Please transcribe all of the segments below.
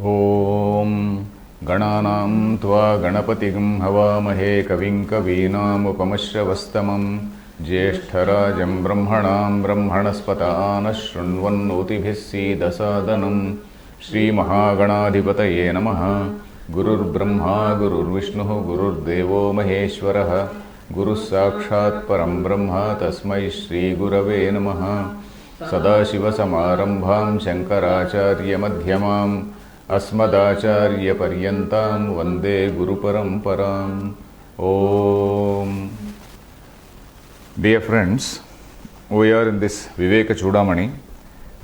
ॐ गणानां त्वा गणपतिं हवामहे कविं कवीनामुपमश्रवस्तमं ज्येष्ठराजं ब्रह्मणां ब्रह्मणस्पतानः शृण्वन्नोतिभिः सीदसादनं श्रीमहागणाधिपतये नमः। गुरुर्ब्रह्मा गुरुर्विष्णुः गुरुर्देवो महेश्वरः गुरुः साक्षात् परं ब्रह्म तस्मै श्रीगुरवे नमः। सदाशिवसमारम्भां शङ्कराचार्यमध्यमाम् अस्मदाचार्यपर्यन्तां वन्दे गुरुपरम्पराम्। Om. Dear friends, we are in this Viveka Chudamani.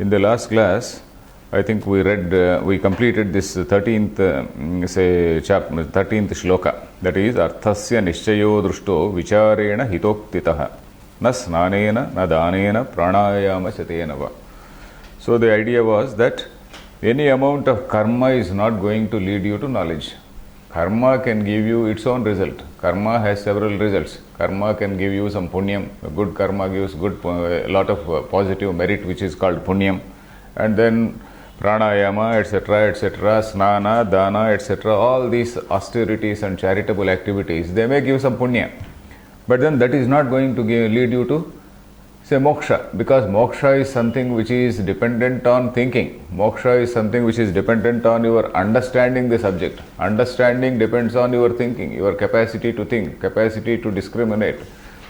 In the last class, I think we completed this 13th, 13th shloka. That is, Arthasya Nishchayo Drushto Vicharena Hitoktitaha Na Snanena Na Danena Pranayama Chatenava. So the idea was that any amount of karma is not going to lead you to knowledge. Karma can give you its own result. Karma has several results. Karma can give you some punyam. Good karma gives a lot of positive merit, which is called punyam. And then pranayama, etc., etc., snana, dana, etc., all these austerities and charitable activities, they may give some punya. But then that is not going to lead you to say moksha, because moksha is something which is dependent on thinking. Moksha is something which is dependent on your understanding the subject. Understanding depends on your thinking, your capacity to think, capacity to discriminate.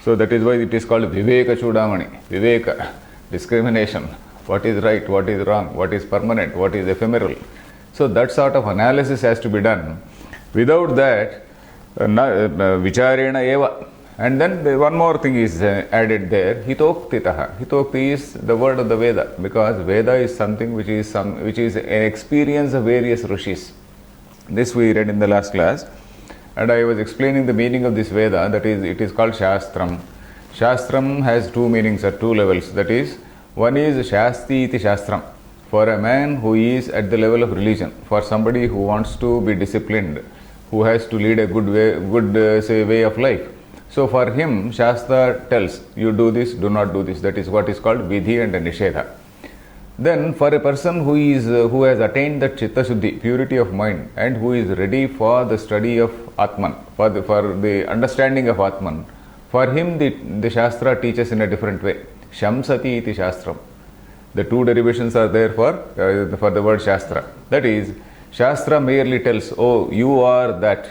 So that is why it is called Viveka Chudamani. Viveka, discrimination. What is right, what is wrong, what is permanent, what is ephemeral. So that sort of analysis has to be done. Without that, vicharena eva. And then one more thing is added there, hitoktitaha. Hitokti is the word of the Veda, because Veda is something which is an experience of various rishis. This we read in the last class, and I was explaining the meaning of this Veda. That is, it is called Shastram. Shastram has two meanings at two levels. That is, one is Shasti iti Shastram, for a man who is at the level of religion, for somebody who wants to be disciplined, who has to lead a good way of life. So for him, Shastra tells, you do this, do not do this. That is what is called Vidhi and Nishedha. Then for a person who has attained that Chitta Shuddhi, purity of mind, and who is ready for the study of Atman, for the understanding of Atman, for him the Shastra teaches in a different way. Shamsati iti Shastram. The two derivations are there for the word Shastra. That is, Shastra merely tells, oh, you are that.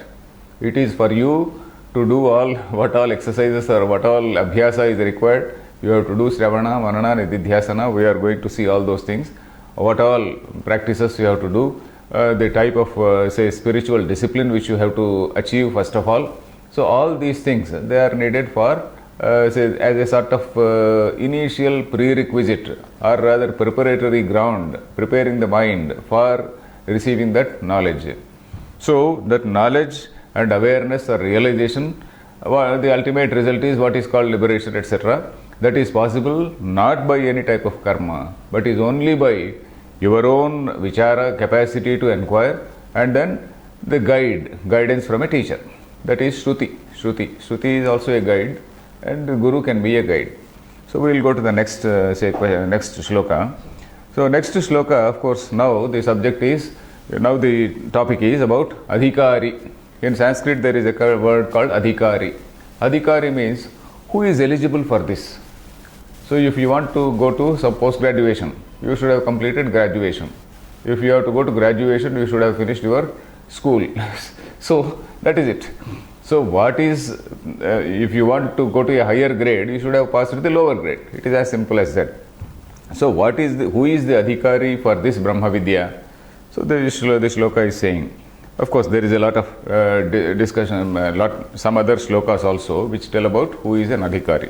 It is for you to do what all exercises or what all abhyasa is required. You have to do Shravana, Manana, Nididhyasana. We are going to see all those things. What all practices you have to do. The type of, spiritual discipline which you have to achieve first of all. So all these things, they are needed for, as a sort of initial prerequisite, or rather preparatory ground, preparing the mind for receiving that knowledge. So that knowledge and awareness or realization, the ultimate result is what is called liberation, etc. That is possible not by any type of karma, but is only by your own vichara, capacity to inquire, and then the guidance from a teacher. That is Shruti. Shruti is also a guide, and the Guru can be a guide. So we will go to the next shloka. So next shloka, of course, now the topic is about adhikari. In Sanskrit, there is a word called adhikari. Adhikari means who is eligible for this. So if you want to go to some post-graduation, you should have completed graduation. If you have to go to graduation, you should have finished your school. So that is it. So what is, if you want to go to a higher grade, you should have passed the lower grade. It is as simple as that. So who is the adhikari for this Brahma Vidya? So the shloka is saying, of course, there is a lot of discussion, some other shlokas also, which tell about who is an adhikari.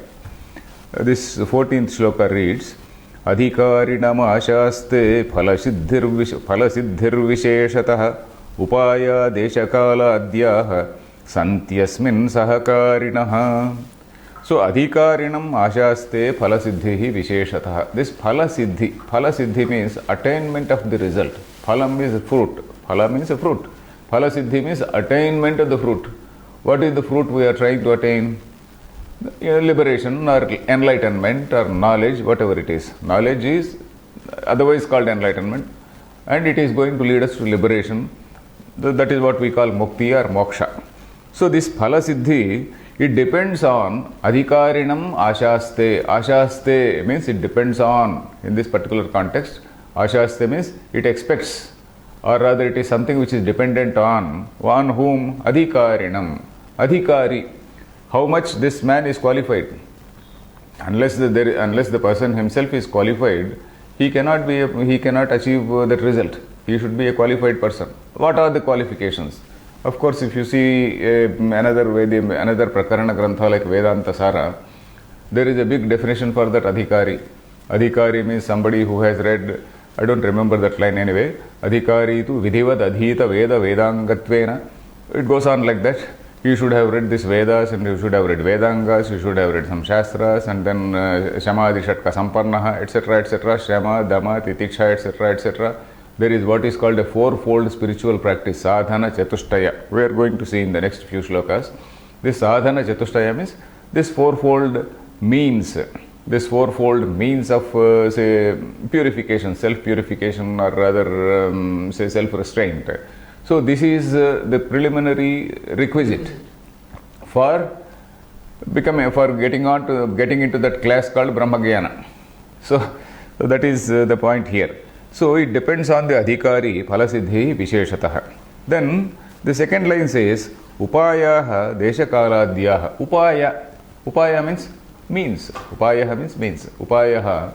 This 14th shloka reads, Adhikarinam ashaste phalasiddhir visheshatah upaya deshakala adhyah santyasmin sahakarinaha. So, adhikarinam ashaste phalasiddhi visheshatah. This phalasiddhi means attainment of the result. Phalam is fruit. Phala means a fruit. Phalasiddhi means attainment of the fruit. What is the fruit we are trying to attain? Liberation or enlightenment or knowledge, whatever it is. Knowledge is otherwise called enlightenment. and it is going to lead us to liberation. That is what we call mukti or moksha. So this phala siddhi, it depends on adhikarinam ashaste. Ashaste means it depends on, in this particular context, ashaste means it expects, or rather it is something which is dependent on whom? Adhikarinam. Adhikari. How much this man is qualified. Unless the person himself is qualified, he cannot achieve that result. He should be a qualified person. What are the qualifications? Of course, if you see another Prakarana Grantha like Vedanta Sara, there is a big definition for that adhikari. Adhikari means somebody who has read, I don't remember that line anyway, adhikari tu vidhivad adhita veda vedangatvena. It goes on like that. You should have read this Vedas, and you should have read Vedangas, you should have read some Shastras, and then Shamadhi Shatka Sampannaha, etc., etc., Shama, Dama, Titiksha, etc., etc. There is what is called a fourfold spiritual practice, sadhana chatushtaya. We are going to see in the next few shlokas. This sadhana chatushtaya means this fourfold means of say purification, self-purification, or rather say self-restraint. So this is the preliminary requisite for getting into that class called Brahmagyana. So that is the point here. So it depends on the adhikari phalasiddhi visheshatah. Then the second line says upayaha deshakaladhyaha. Upaya means. Upayaha means. Upayaha,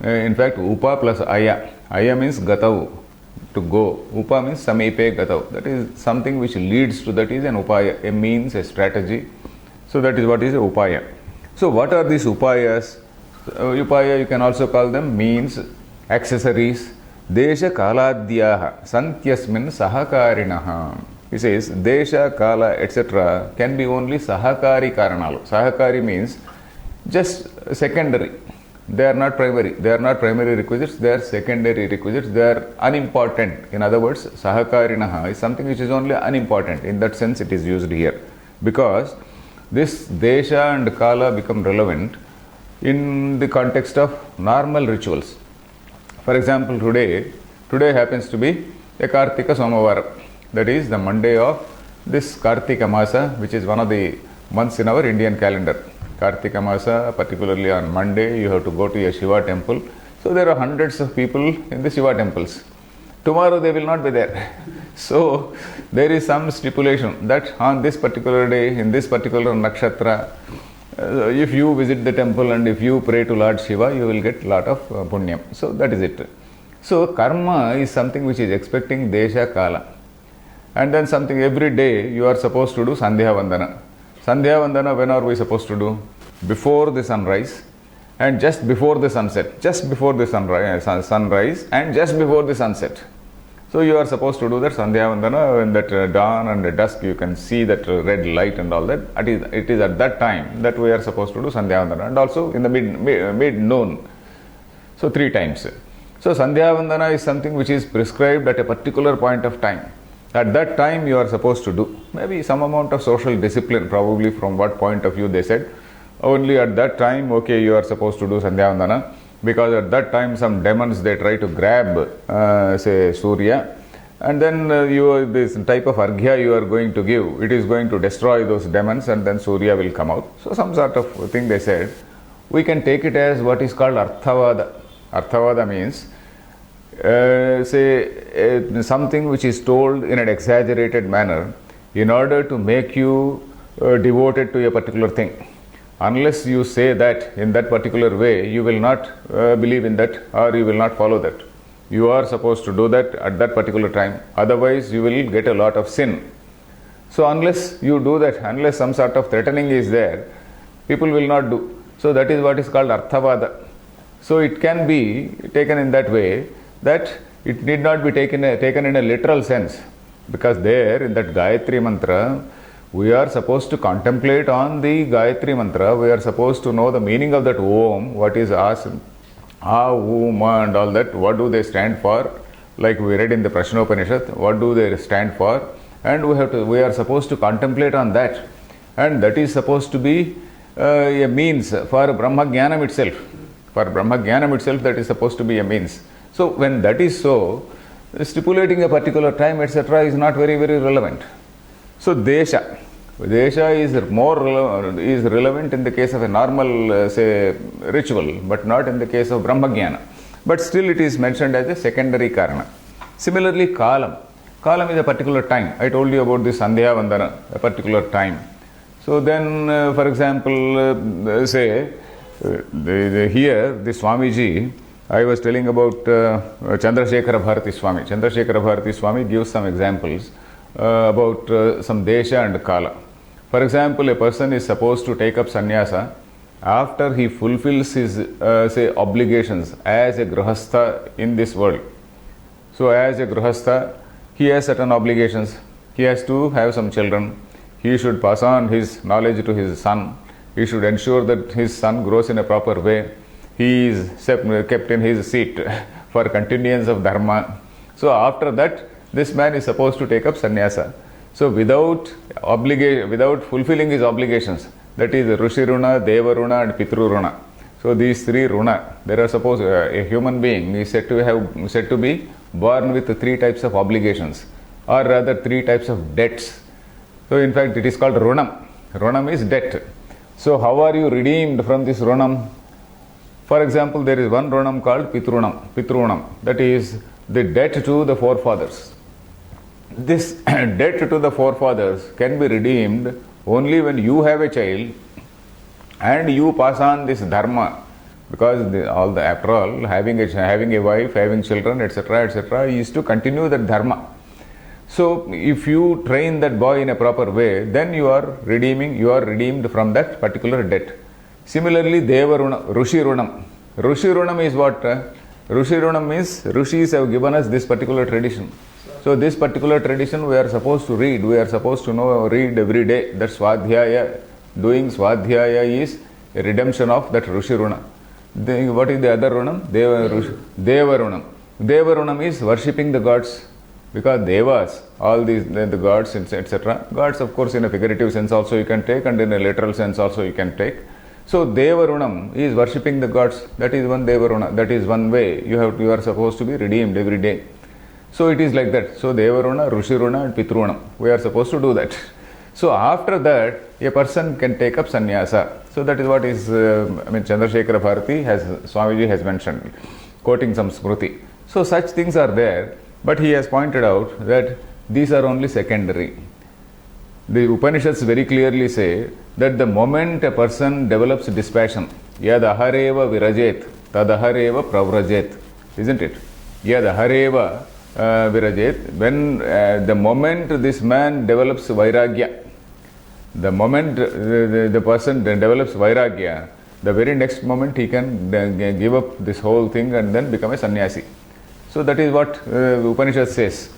in fact, upa plus aya. Aya means gatav, to go. Upa means samipe gatav. That is something which leads to, that is an upaya, a means, a strategy. So that is what is a upaya. So what are these upayas? Upaya, you can also call them means, accessories. Desha kaladhyaha santyasmin sahakarinaha. He says desha, kala, etc. can be only sahakari karanalu. Sahakari means just secondary. They are not primary. They are not primary requisites. They are secondary requisites. They are unimportant. In other words, sahakarinaha is something which is only unimportant. In that sense, it is used here. Because this desha and kala become relevant in the context of normal rituals. For example, today happens to be a Kartika Somavara. That is the Monday of this Kartika Masa, which is one of the months in our Indian calendar. Kartika Masa, particularly on Monday, you have to go to a Shiva temple. So there are hundreds of people in the Shiva temples. Tomorrow they will not be there. So there is some stipulation that on this particular day, in this particular nakshatra, if you visit the temple and if you pray to Lord Shiva, you will get a lot of punyam. So that is it. So karma is something which is expecting desha kala. And then something every day you are supposed to do Sandhya Vandana. Sandhya Vandana, when are we supposed to do? Before the sunrise and just before the sunset. Just before the sunrise and just before the sunset. So you are supposed to do that Sandhya Vandana. When that dawn and the dusk you can see that red light and all that. It is at that time that we are supposed to do Sandhya Vandana. And also in the mid-noon. So 3 times. So Sandhya Vandana is something which is prescribed at a particular point of time. At that time you are supposed to do. Maybe some amount of social discipline, probably from what point of view they said. Only at that time, okay, you are supposed to do Sandhya Vandana. Because at that time some demons, they try to grab, say, Surya. And then this type of arghya you are going to give, it is going to destroy those demons and then Surya will come out. So some sort of thing they said. We can take it as what is called Arthavada. Arthavada means something which is told in an exaggerated manner in order to make you devoted to a particular thing. Unless you say that in that particular way, you will not believe in that or you will not follow that. You are supposed to do that at that particular time. Otherwise, you will get a lot of sin. So unless you do that, unless some sort of threatening is there, people will not do. So that is what is called Arthavada. So it can be taken in that way, that it need not be taken in a literal sense, because there in that Gayatri mantra we are supposed to contemplate on the Gayatri mantra. We are supposed to know the meaning of that Om, what is As, A, U, Ma and all that, what do they stand for, like we read in the Prashnopanishad, what do they stand for, and we are supposed to contemplate on that, and that is supposed to be a means for Brahma Jnanam itself. For Brahma Jnanam itself, that is supposed to be a means. So when that is so, stipulating a particular time, etc., is not very, very relevant. So, desha. Desha is is relevant in the case of a normal, say, ritual, but not in the case of Brahmajnana. But still it is mentioned as a secondary karana. Similarly, kalam. Kalam is a particular time. I told you about this Sandhya Vandana, a particular time. So then, for example, say, here, the Swamiji, I was telling about Chandrasekhara Bharati Swami. Chandrasekhara Bharati Swami gives some examples about some desha and kala. For example, a person is supposed to take up sannyasa after he fulfills his, say, obligations as a grihastha in this world. So, as a grihastha, he has certain obligations. He has to have some children. He should pass on his knowledge to his son. He should ensure that his son grows in a proper way. He is kept in his seat for continuance of dharma. So, after that, this man is supposed to take up sannyasa. So, without fulfilling his obligations, that is Rishi Runa, Deva Runa and Pitru Runa. So, these three Runa, there are suppose a human being is said to be born with three types of obligations, or rather three types of debts. So, in fact, it is called Runam. Runam is debt. So, how are you redeemed from this Runam? For example, there is one Runam called Pitrunam, that is the debt to the forefathers. This debt to the forefathers can be redeemed only when you have a child and you pass on this dharma, because after all, having a wife, having children, etc., is to continue that dharma. So, if you train that boy in a proper way, then you are redeemed from that particular debt. Similarly, Devaruna, Rishi Runam. Rishi Runam is what? Rishi Runam means Rishis have given us this particular tradition. So, this particular tradition we are supposed to read. We are supposed to read every day. That Swadhyaya, doing Swadhyaya is a redemption of that Rishi Runa. What is the other Runam? Deva Runam. Deva Runam is worshipping the gods. Because Devas, all these, the gods, etc. Gods, of course, in a figurative sense also you can take, and in a literal sense also you can take. So, Deva Runam is worshipping the gods. That is one Deva Runa. That is one way you are supposed to be redeemed every day. So, it is like that. So, Deva Runa, Rishi Runa and Pitrunam. We are supposed to do that. So, after that, a person can take up sannyasa. So, that is what is, Chandrasekhara Bharati Swamiji has mentioned, quoting some Smriti. So, such things are there. But he has pointed out that these are only secondary. The Upanishads very clearly say that the moment a person develops dispassion, yad ahareva virajet, tad ahareva pravrajet, isn't it? Yad ahareva virajet, when the moment this man develops vairagya, the moment the person develops vairagya, the very next moment he can give up this whole thing and then become a sannyasi. So that is what Upanishad says.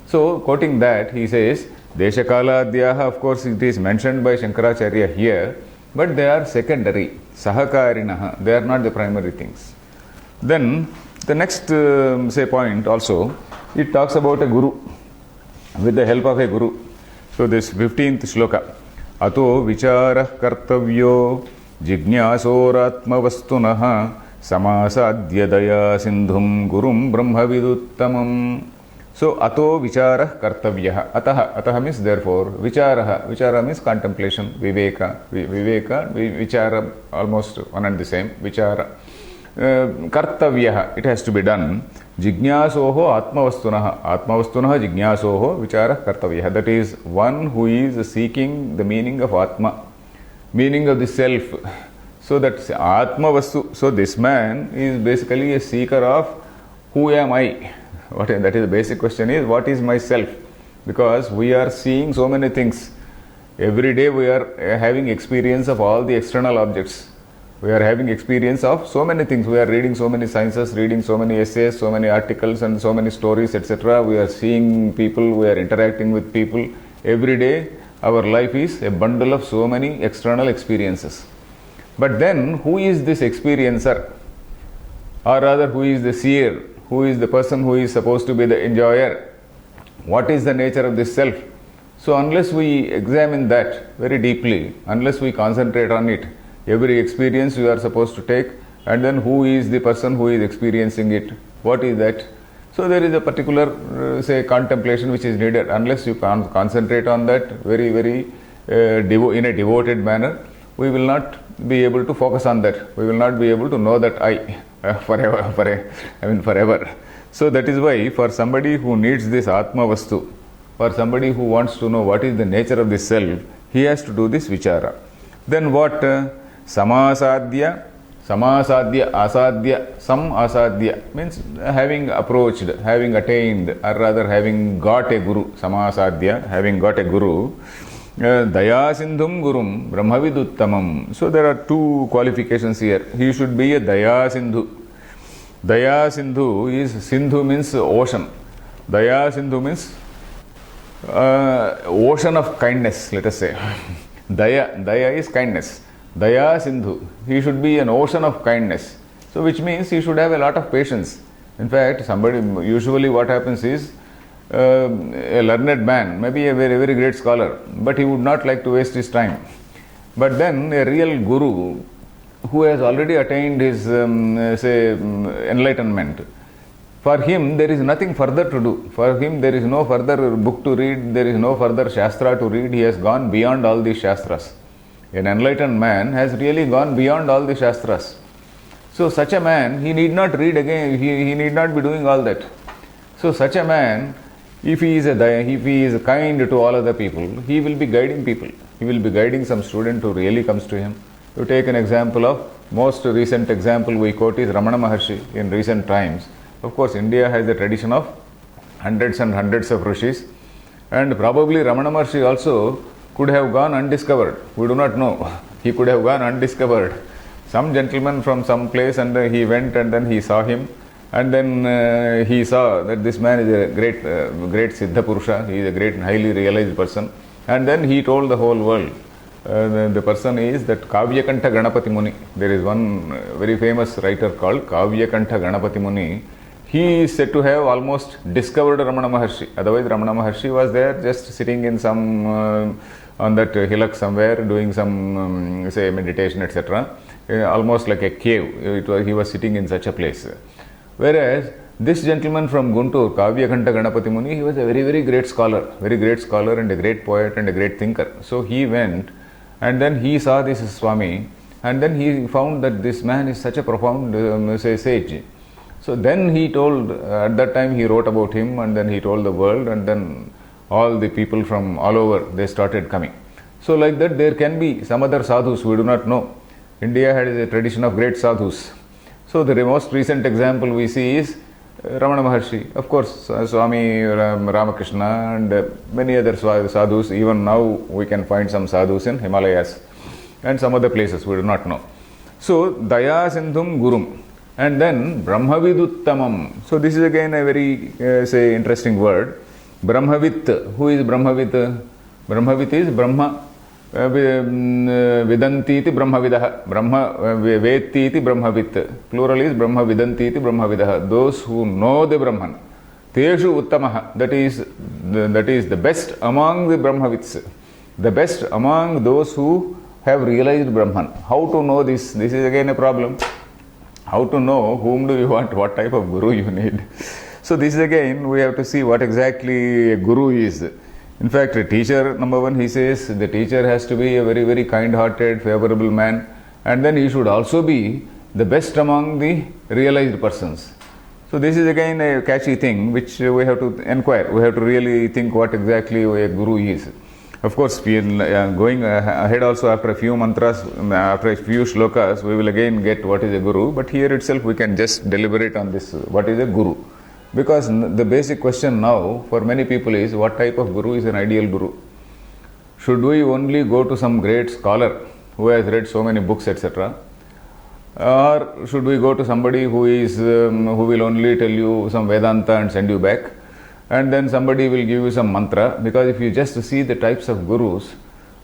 So quoting that, he says, Deshakaladhyaha, of course it is mentioned by Shankaracharya here, but they are secondary, sahakarinaha, they are not the primary things. Then the next point also, it talks about a guru, with the help of a guru. So this 15th shloka, Ato vicharah kartavyo jignasoratma vastunaha Samasadhyadaya sindhum gurum brahmaviduttamam. So, ato vichara kartavyaha. Ataha means therefore. Vichara means contemplation. Viveka. Vichara, almost one and the same. Vichara. Kartavyaha. It has to be done. Jignasoho atmavastunaha. Atmavastunaha jignasoho vichara kartavyaha. That is one who is seeking the meaning of Atma. Meaning of the self. So that's Atma Vastu. So this man is basically a seeker of who am I? That is the basic question is, what is myself? Because we are seeing so many things. Every day we are having experience of all the external objects. We are having experience of so many things. We are reading so many sciences, reading so many essays, so many articles and so many stories, etc. We are seeing people, we are interacting with people. Every day our life is a bundle of so many external experiences. But then, who is this experiencer? Or rather, who is the seer? Who is the person who is supposed to be the enjoyer? What is the nature of this self? So, unless we examine that very deeply, unless we concentrate on it, every experience we are supposed to take, and then who is the person who is experiencing it? What is that? So there is a particular, say, contemplation which is needed. Unless you concentrate on that very in a devoted manner, we will not be able to focus on that. We will not be able to know that I forever. So that is why for somebody who needs this Atma Vastu, for somebody who wants to know what is the nature of this self, he has to do this vichara. Then what? Samasadya, asadya, asadya means having approached, having attained, or rather having got a guru. Samasadya, having got a guru. Daya Sindhum Gurum Brahmaviduttamam. So there are two qualifications here. He should be a Daya Sindhu. Daya Sindhu is, Sindhu means ocean. Daya Sindhu means ocean of kindness, let us say. Daya is kindness. Daya Sindhu. He should be an ocean of kindness. So which means he should have a lot of patience. In fact, usually what happens is, a learned man, maybe a very great scholar, but he would not like to waste his time. But then a real guru who has already attained his enlightenment, for him there is nothing further to do. For him there is no further book to read, there is no further shastra to read. He has gone beyond all these shastras. An enlightened man has really gone beyond all the shastras. So such a man, he need not read again, he need not be doing all that. So such a man, if he is kind to all other people, he will be guiding people. He will be guiding some student who really comes to him. To take an example of, most recent example we quote is Ramana Maharshi in recent times. Of course, India has the tradition of hundreds and hundreds of rishis, and probably Ramana Maharshi also could have gone undiscovered. We do not know. He could have gone undiscovered. Some gentleman from some place, and he went and then he saw him. And then he saw that this man is a great Siddha Purusha, he is a great highly realized person. And then he told the whole world. The person is that Kavyakantha Ganapati Muni. There is one very famous writer called Kavyakantha Ganapati Muni. He is said to have almost discovered Ramana Maharshi. Otherwise, Ramana Maharshi was there just sitting in some, on that hillock somewhere, doing some, say, meditation, etc. Almost like a cave. He was sitting in such a place. Whereas this gentleman from Guntur, Kavyakantha Ganapati Muni, he was a very great scholar and a great poet and a great thinker. So he went and then he saw this Swami, and then he found that this man is such a profound sage. So then he told, at that time he wrote about him, and then he told the world, and then all the people from all over, they started coming. So like that there can be some other sadhus we do not know. India had a tradition of great sadhus. So the most recent example we see is Ramana Maharshi. Of course, Swami Ramakrishna and many other sadhus. Even now we can find some sadhus in Himalayas and some other places we do not know. So Daya Sindhum Gurum, and then Brahmaviduttamam. So this is again a very interesting word. Brahmavit. Who is Brahmavit? Brahmavit is Brahma Vidantiti Brahmavidah. Brahma Vetiti Brahmavit. Plural is Brahma Vidantiti Brahmavidah. Those who know the Brahman. Teshu Uttamaha. That is the best among the Brahmavits. The best among those who have realized Brahman. How to know this? This is again a problem. How to know whom do you want, what type of guru you need. So this is again, we have to see what exactly a guru is. In fact, a teacher, number one, he says the teacher has to be a very kind-hearted, favorable man, and then he should also be the best among the realized persons. So this is again a catchy thing which we have to inquire. We have to really think what exactly a guru is. Of course, we are going ahead also after a few mantras, after a few shlokas, we will again get what is a guru. But here itself we can just deliberate on this, what is a guru. Because the basic question now for many people is, what type of guru is an ideal guru? Should we only go to some great scholar who has read so many books, etc.? Or should we go to somebody who will only tell you some Vedanta and send you back? And then somebody will give you some mantra? Because if you just see the types of gurus,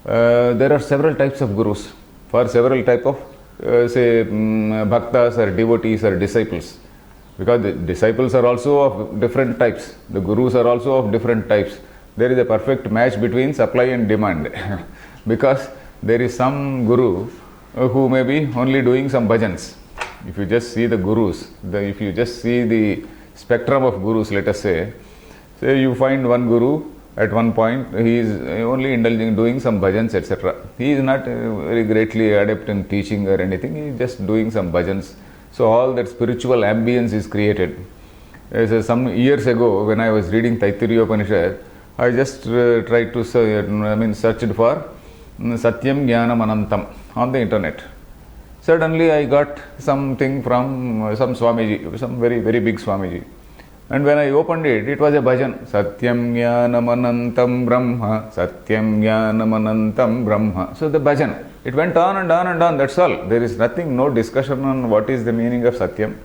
there are several types of gurus for several type of bhaktas or devotees or disciples. Because the disciples are also of different types. The gurus are also of different types. There is a perfect match between supply and demand. Because there is some guru who may be only doing some bhajans. If you just see the gurus, if you just see the spectrum of gurus, let us say. Say you find one guru, at one point he is only indulging, doing some bhajans, etc. He is not very greatly adept in teaching or anything, he is just doing some bhajans. So all that spiritual ambience is created. So some years ago, when I was reading Taittiriya Upanishad, I just tried to searched for Satyam Jnanam Anantam on the internet. Suddenly I got something from some Swamiji, some very, very big Swamiji. And when I opened it, it was a bhajan. Satyam Jnanam Anantam Brahma, Satyam Jnanam Anantam Brahma. So the bhajan, it went on and on and on, that's all. There is nothing, no discussion on what is the meaning of Satyam,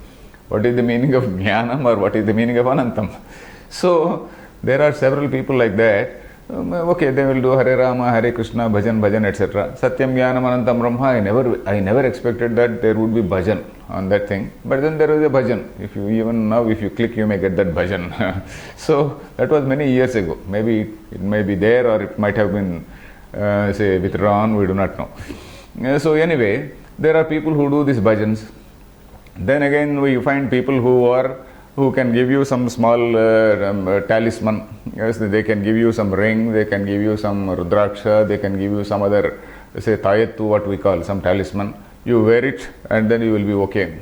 what is the meaning of Jnanam, or what is the meaning of Anantam. So there are several people like that. Okay, they will do Hare Rama, Hare Krishna, bhajan, etc. Satyam Jnanam Anantam Brahma, I never expected that there would be bhajan on that thing. But then there is a bhajan. If you even now, if you click, you may get that bhajan. So that was many years ago. Maybe it may be there, or it might have been, say, withdrawn, we do not know. So anyway, there are people who do these bhajans. Then again, we find people who can give you some small talisman. Yes, they can give you some ring, they can give you some rudraksha, they can give you some other, say, tayattu, what we call, some talisman. You wear it and then you will be okay.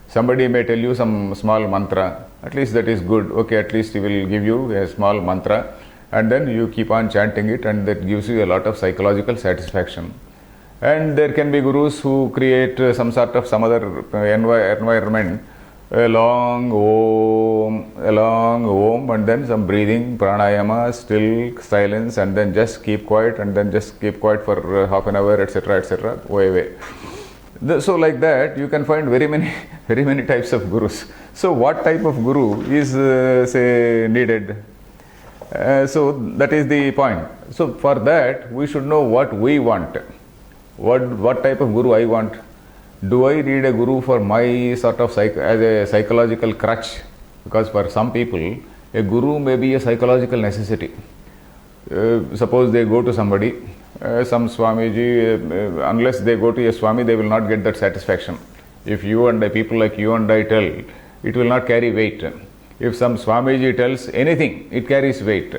Somebody may tell you some small mantra, at least that is good. Okay, at least he will give you a small mantra, and then you keep on chanting it, and that gives you a lot of psychological satisfaction. And there can be gurus who create some other environment, a long om, and then some breathing, pranayama, still silence, and then just keep quiet, and then just keep quiet for half an hour, etc., etc. Way. So like that, you can find very many types of gurus. So what type of guru is say needed? So that is the point. So for that, we should know what we want. What type of guru I want? Do I need a guru for my sort of as a psychological crutch? Because for some people, a guru may be a psychological necessity. Suppose they go to somebody, some Swamiji, unless they go to a Swami, they will not get that satisfaction. If you and people like you and I tell, it will not carry weight. If some Swamiji tells anything, it carries weight.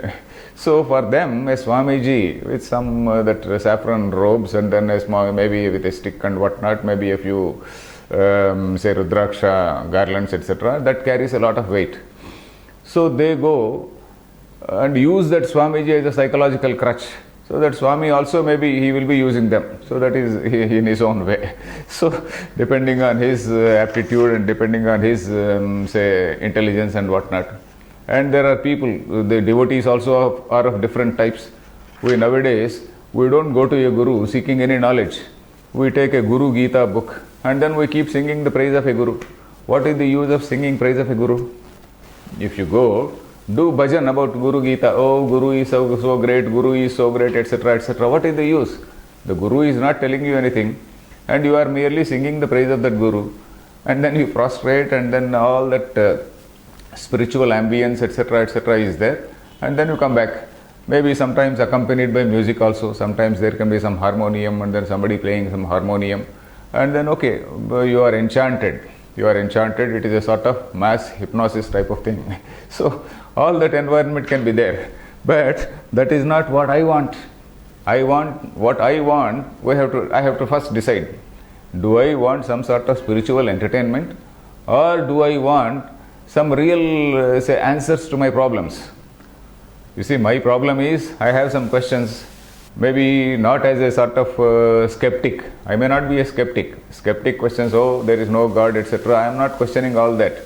So for them, a Swamiji with some that saffron robes, and then a small, maybe with a stick and whatnot, maybe a few say rudraksha garlands, etc., that carries a lot of weight. So they go and use that Swamiji as a psychological crutch. So that Swami also, maybe he will be using them. So that is in his own way. So depending on his aptitude and depending on his say intelligence and whatnot. And there are people, the devotees also are of different types. Nowadays, we don't go to a guru seeking any knowledge. We take a Guru Gita book and then we keep singing the praise of a guru. What is the use of singing praise of a guru? If you go, do bhajan about Guru Gita. Oh, Guru is so great, Guru is so great, etc., etc. What is the use? The Guru is not telling you anything, and you are merely singing the praise of that Guru. And then you prostrate, and then all that spiritual ambience, etc., etc. is there. And then you come back. Maybe sometimes accompanied by music also. Sometimes there can be some harmonium, and then somebody playing some harmonium. And then, okay, you are enchanted. You are enchanted. It is a sort of mass hypnosis type of thing. So all that environment can be there, but that is not what I want. I want what I want. I have to first decide. Do I want some sort of spiritual entertainment, or do I want some real say answers to my problems? You see, my problem is I have some questions. Maybe not as a sort of skeptic. I may not be a skeptic. Skeptic questions, oh, there is no God, etc. I am not questioning all that.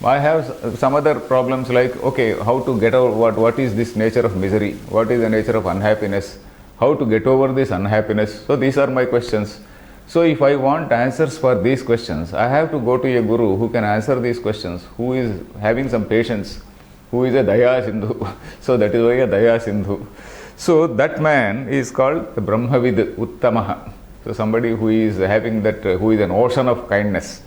I have some other problems like, okay, how to get over what is this nature of misery? What is the nature of unhappiness? How to get over this unhappiness? So these are my questions. So if I want answers for these questions, I have to go to a guru who can answer these questions, who is having some patience, who is a Daya Sindhu. So that is why a Daya Sindhu. So that man is called the Brahmavid Uttamaha. So somebody who is having that, who is an ocean of kindness.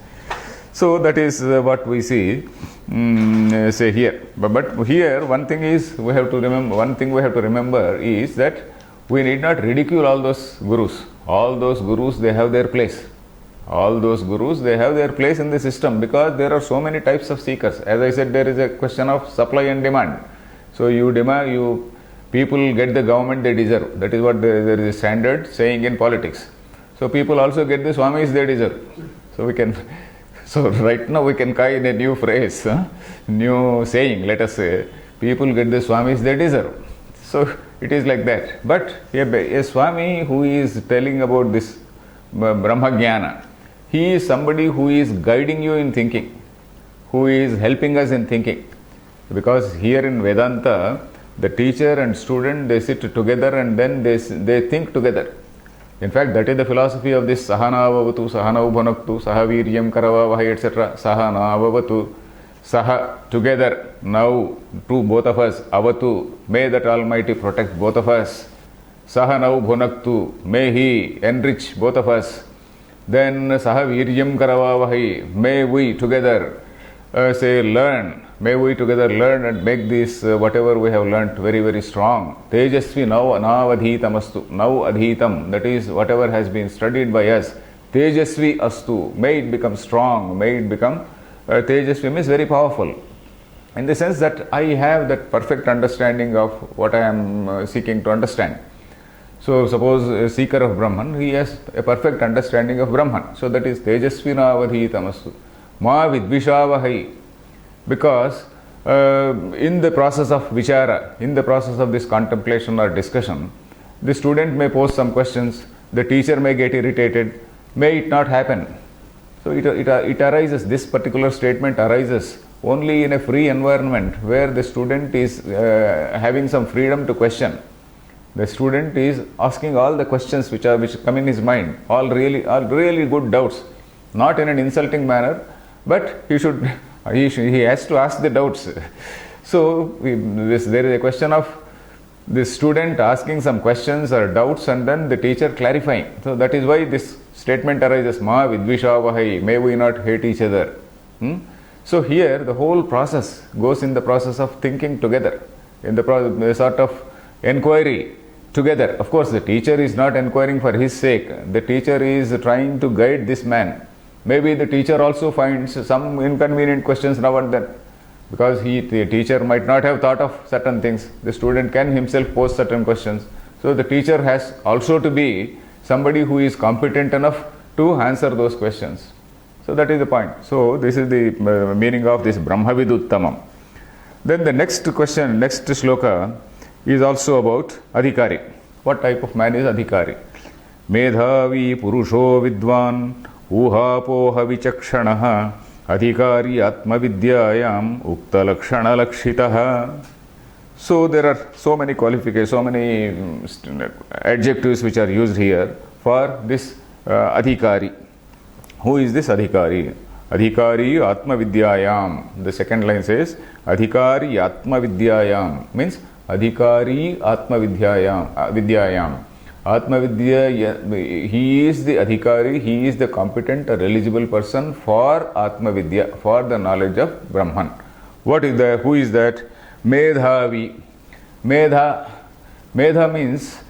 So that is what we see, say here. But here one thing we have to remember is that we need not ridicule all those gurus. All those gurus, they have their place. All those gurus, they have their place in the system because there are so many types of seekers. As I said, there is a question of supply and demand. So you demand, people get the government they deserve. That is what there is a standard saying in politics. So people also get the swamis they deserve. So right now we can coin a new phrase, new saying, let us say, people get the swamis they deserve. So it is like that. But a swami who is telling about this Brahmajnana, he is somebody who is guiding you in thinking, who is helping us in thinking. Because here in Vedanta, the teacher and student, they sit together and then they think together. In fact, that is the philosophy of this Sahana Avavatu, Sahana Ubhanaktu, Saha Viryam Karavavahi, etc. Sahana Avavatu, Saha, together, now, to both of us, Avatu, may that Almighty protect both of us. Sahana Ubhanaktu, may He enrich both of us. Then Saha Viryam Karavavahi, may we together learn. May we together learn and make this whatever we have learnt very, very strong. Tejasvi now adhitamastu. Now adhitam, that is whatever has been studied by us. Tejasvi astu. May it become strong. May it become Tejasvi means very powerful. In the sense that I have that perfect understanding of what I am seeking to understand. So suppose a seeker of Brahman, he has a perfect understanding of Brahman. So that is Tejasvi na adhitamastu. Ma vidvishavahai. Because in the process of vichara, in the process of this contemplation or discussion, the student may pose some questions, the teacher may get irritated, may it not happen. So it arises, this particular statement arises only in a free environment where the student is having some freedom to question. The student is asking all the questions which come in his mind, all really good doubts, not in an insulting manner, but he has to ask the doubts. So there is a question of the student asking some questions or doubts and then the teacher clarifying. So that is why this statement arises, Ma vidvishavahai, may we not hate each other. So here the whole process goes in the process of thinking together, in the sort of inquiry together. Of course, the teacher is not inquiring for his sake. The teacher is trying to guide this man. Maybe the teacher also finds some inconvenient questions now and then, because the teacher might not have thought of certain things. The student can himself pose certain questions. So the teacher has also to be somebody who is competent enough to answer those questions. So that is the point. So this is the meaning of this Brahmaviduttamam. Then the next question, next shloka is also about Adhikari. What type of man is Adhikari? Medhavi Purusho Vidwan Uhapoha Vichakshanaha Adhikari Atmavidyayam Ukta Lakshana Lakshitaha. So there are so many qualifications, so many adjectives which are used here for this Adhikari. Who is this Adhikari? Adhikari Atmavidyayam. The second line says Adhikari Atmavidyayam, means Adhikari Atmavidyayam. Atmavidya, he is the Adhikari, he is the competent or eligible person for Atmavidya, for the knowledge of Brahman. What is that? Who is that? Medhavi. Medha means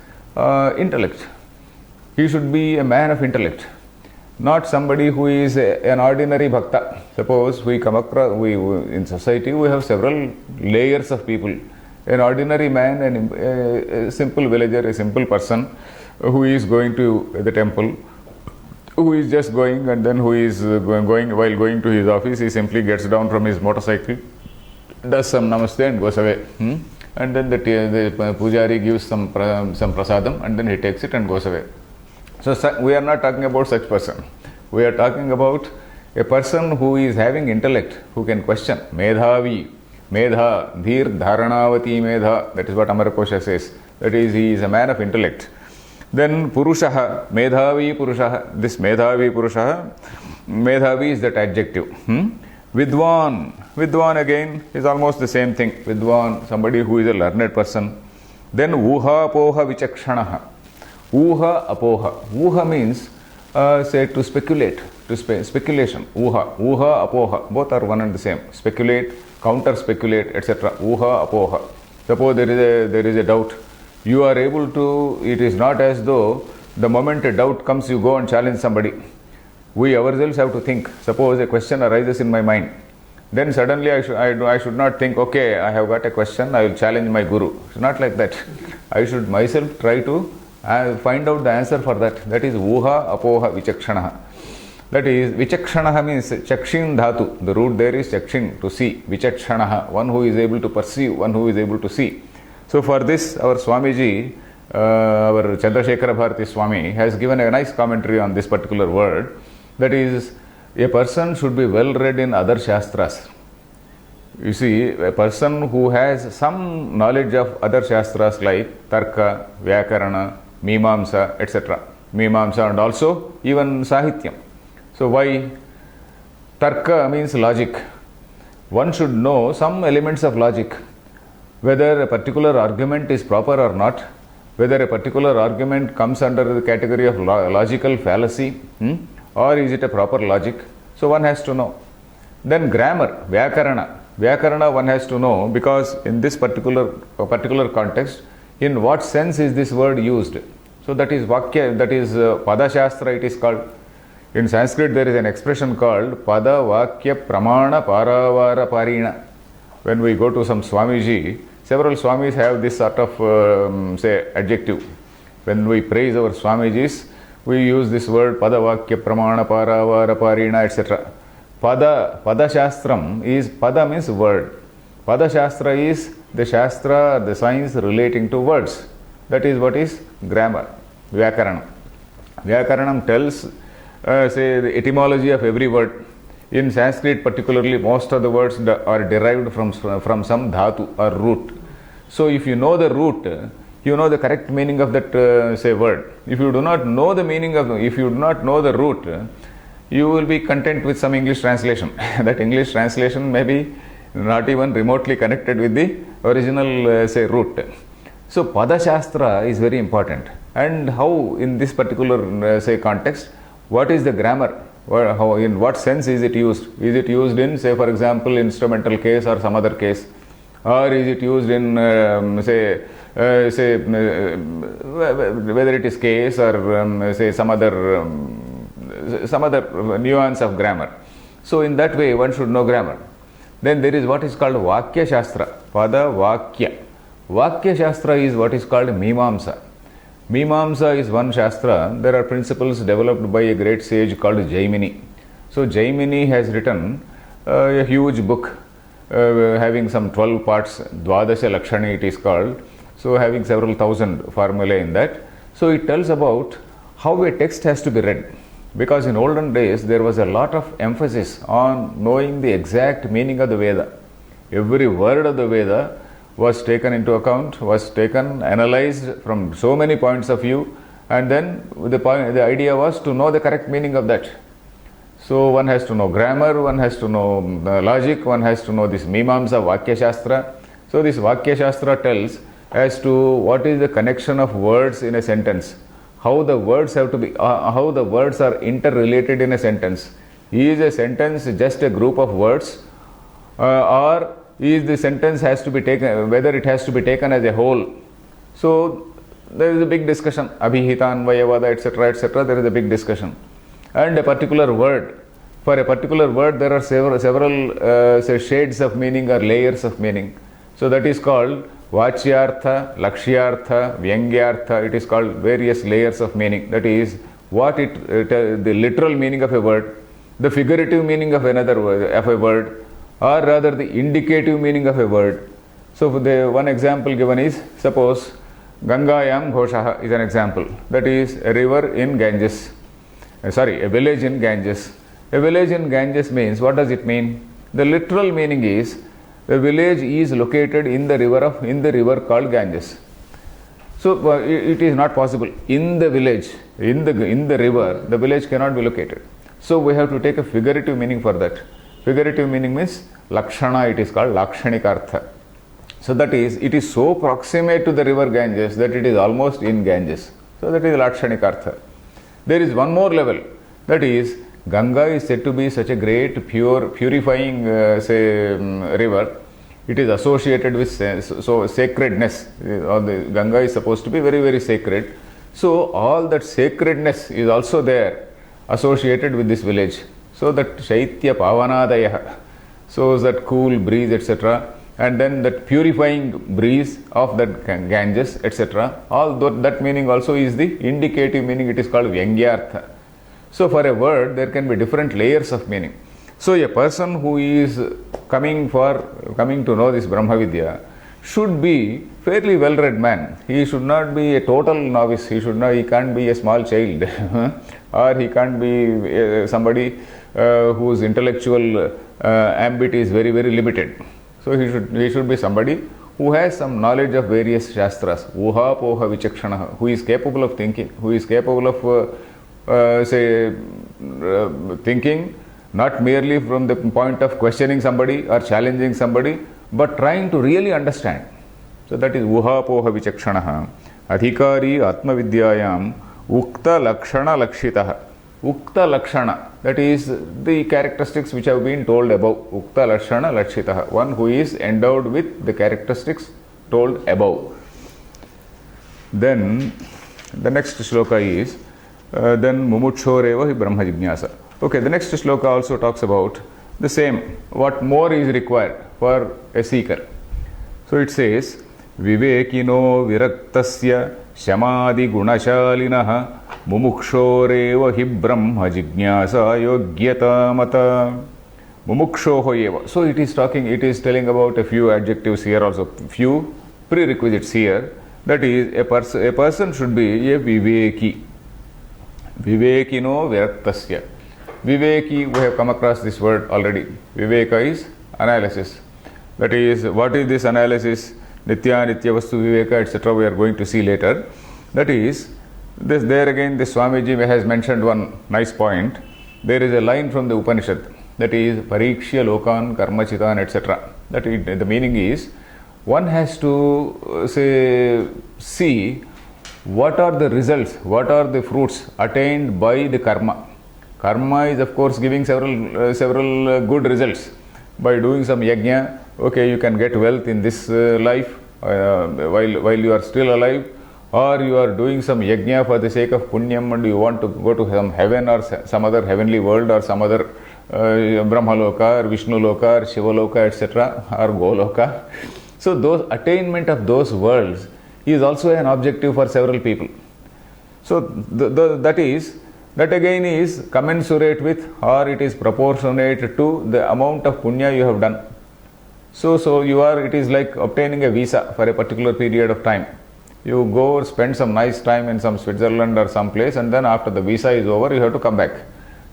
intellect. He should be a man of intellect, not somebody who is an ordinary bhakta. Suppose we come across, in society we have several layers of people. An ordinary man, a simple villager, a simple person who is going to the temple, who is just going, and then who is going while going to his office, he simply gets down from his motorcycle, does some namaste and goes away. And then the pujari gives some prasadam and then he takes it and goes away. So we are not talking about such person. We are talking about a person who is having intellect, who can question. Medhavi. Medha, Dhir, Dharanavati Medha, that is what Amarkosha says. That is, he is a man of intellect. Then Purushaha, Medhavi Purushaha. This Medhavi Purushaha, Medhavi is that adjective. Vidwan, Vidwan again is almost the same thing. Vidwan, somebody who is a learned person. Then Uha Apoha Vichakshanaha. Uha Apoha. Uha means, say, to speculate, speculation. Uha Apoha, both are one and the same. Speculate, counter speculate, etc. Uha Apoha. Suppose there is a doubt. You are able to, it is not as though the moment a doubt comes, you go and challenge somebody. We ourselves have to think. Suppose a question arises in my mind. Then suddenly I should not think, okay, I have got a question, I will challenge my guru. It's not like that. I should myself try to find out the answer for that. That is uha apoha vichakshanaha. That is, vichakshanaha means chakshin dhatu. The root there is chakshin, to see. Vichakshanaha, one who is able to perceive, one who is able to see. So for this, our Swamiji, our Chandrasekhara Bharati Swami, has given a nice commentary on this particular word. That is, a person should be well read in other Shastras. You see, a person who has some knowledge of other Shastras like Tarka, Vyakarana, Mimamsa, etc. Mimamsa and also even Sahityam. So why? Tarka means logic. One should know some elements of logic. Whether a particular argument is proper or not, whether a particular argument comes under the category of logical fallacy, or is it a proper logic? So one has to know. Then grammar, Vyakarana. Vyakarana one has to know, because in this particular context, in what sense is this word used? So that is Vakya, that is Pada Shastra it is called. In Sanskrit there is an expression called Pada Vakya Pramana Paravara Parina. When we go to some Swamiji, several Swamis have this sort of say adjective. When we praise our Swamijis, we use this word Pada Vakya Pramana Paravara Parina, etc. Pada Shastram is, Pada means word. Pada Shastra is the Shastra, the science relating to words. That is what is grammar, Vyakaranam. Vyakaranam tells say the etymology of every word. In Sanskrit particularly, most of the words are derived from some dhatu or root. So if you know the root, you know the correct meaning of that say word. If you do not know the meaning of, if you do not know the root, you will be content with some English translation. That English translation may be not even remotely connected with the original say root. So Pada Shastra is very important. And how in this particular say context, what is the grammar? How, in what sense is it used? Is it used in, say for example, instrumental case or some other case? Or is it used in whether it is case or say some other nuance of grammar? So in that way one should know grammar. Then there is what is called Vakya Shastra, Pada Vakya. Vakya Shastra is what is called Mimamsa. Mimamsa is one Shastra. There are principles developed by a great sage called Jaimini. So Jaimini has written a huge book having some 12 parts, Dvadasha Lakshani it is called. So having several thousand formulae in that. So it tells about how a text has to be read. Because in olden days there was a lot of emphasis on knowing the exact meaning of the Veda. Every word of the Veda was taken into account, was taken, analyzed from so many points of view, and then the idea was to know the correct meaning of that. So one has to know grammar, one has to know logic, one has to know this Mimamsa Vakya Shastra. So this Vakya Shastra tells as to what is the connection of words in a sentence, how the words have to be, how the words are interrelated in a sentence. Is a sentence just a group of words, or is the sentence has to be taken, whether it has to be taken as a whole? So there is a big discussion, Abhihitan, Vayavada, etc., etc. There is a big discussion. And a particular word, for a particular word there are several say shades of meaning or layers of meaning. So that is called Vachyartha, Lakshyartha, Vyangyartha. It is called various layers of meaning. That is what the literal meaning of a word, the figurative meaning of another word, of a word, or rather the indicative meaning of a word. So the one example given is, suppose Gangayam Ghoshaha is an example. That is a river in Ganges. A village in Ganges. A village in Ganges means, what does it mean? The literal meaning is, the village is located in the river called Ganges. So it is not possible. In the village, in the river, the village cannot be located. So we have to take a figurative meaning for that. Figurative meaning means Lakshana, it is called Lakshanikartha. So that is, it is so proximate to the river Ganges that it is almost in Ganges. So that is Lakshanikartha. There is one more level, that is, Ganga is said to be such a great, purifying river. It is associated with so sacredness. The Ganga is supposed to be very, very sacred. So all that sacredness is also there associated with this village. So that Shaitya Pavanadaya, so that cool breeze, etc., and then that purifying breeze of that Ganges, etc. All that meaning also is the indicative meaning. It is called Vyangyartha. So for a word, there can be different layers of meaning. So a person who is coming to know this Brahma Vidya should be fairly well-read man. He should not be a total novice. He can't be a small child, or he can't be somebody whose intellectual ambit is very, very limited. So he should be somebody who has some knowledge of various shastras, uha poha vichakshana, who is capable of thinking, who is capable of thinking not merely from the point of questioning somebody or challenging somebody, but trying to really understand. So that is uha poha vichakshana. Adhikari atmavidyayam ukta lakshana lakshitah. Ukta lakshana, that is the characteristics which have been told above. Ukta lakshana lakshitah, one who is endowed with the characteristics told above. Then the next shloka is then mumutshoreva hi brahma jignasa. Okay, the next shloka also talks about the same, what more is required for a seeker. So it says, vivekino viraktasya shamadi gunashalinaha mumukshoreva hi brahma jignasa yogyata mata. Mumukshoho eva. So it is telling about a few adjectives here also, few prerequisites here. That is, a person should be a viveki. Vivekino viraktasya. Viveki, we have come across this word already. Viveka is analysis. That is, what is this analysis? Nitya, Nitya Vastu Viveka, etc. we are going to see later. That is, there again, the Swamiji has mentioned one nice point. There is a line from the Upanishad, that is, Parikshya Lokan Karmachitan, etc. That is, the meaning is, one has to see what are the results, what are the fruits attained by the karma. Karma is, of course, giving several good results. By doing some yajna, okay, you can get wealth in this life while you are still alive, or you are doing some yajna for the sake of punyam and you want to go to some heaven or some other heavenly world or some other Brahmaloka or Vishnu Loka or Shiva Loka, etc., or Goloka. So those attainment of those worlds is also an objective for several people. So that again is commensurate with, or it is proportionate to the amount of punya you have done. So it is like obtaining a visa for a particular period of time. You go spend some nice time in some Switzerland or some place, and then after the visa is over, you have to come back.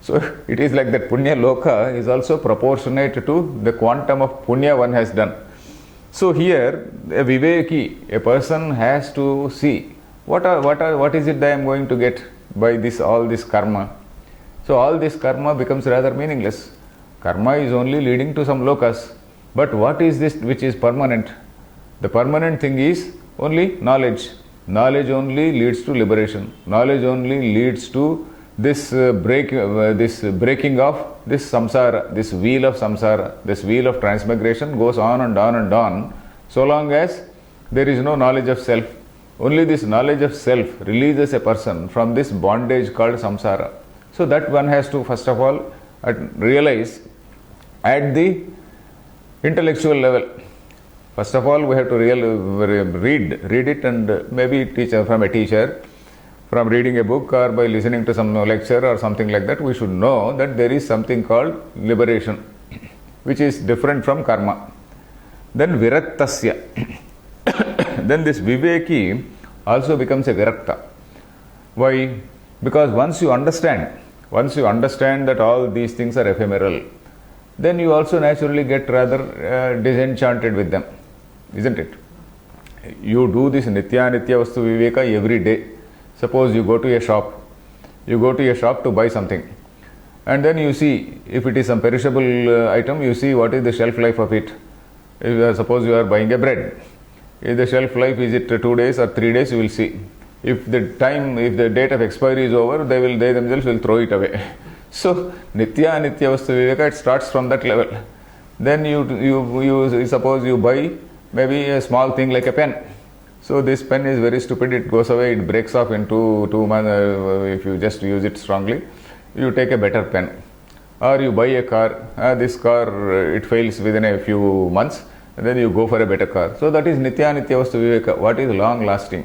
So it is like that punya loka is also proportionate to the quantum of punya one has done. So here, a viveki, a person has to see what is it that I am going to get by all this karma. So all this karma becomes rather meaningless. Karma is only leading to some lokas. But what is this which is permanent? The permanent thing is only knowledge. Knowledge only leads to liberation. Knowledge only leads to this breaking of this samsara, this wheel of samsara, this wheel of transmigration goes on and on and on, so long as there is no knowledge of self. Only this knowledge of self releases a person from this bondage called samsara. So that one has to first of all realize at the intellectual level. First of all, we have to read it, and maybe from a teacher, from reading a book or by listening to some lecture or something like that, we should know that there is something called liberation, which is different from karma. Then viraktasya. Then this viveki also becomes a virakta. Why? Because once you understand that all these things are ephemeral, then you also naturally get rather disenchanted with them, isn't it? You do this nitya vastu viveka every day. Suppose you go to a shop to buy something, and then you see if it is some perishable item, you see what is the shelf life of it. Suppose you are buying a bread. If the shelf life is it 2 days or 3 days, you will see. If the date of expiry is over, they themselves will throw it away. So nitya vastu viveka, it starts from that level. Then you suppose you buy maybe a small thing like a pen. So this pen is very stupid, it goes away, it breaks off in 2 months if you just use it strongly. you take a better pen. Or you buy a car, this car it fails within a few months, and then you go for a better car. So that is Nitya Nitya Vastu Viveka. What is long lasting?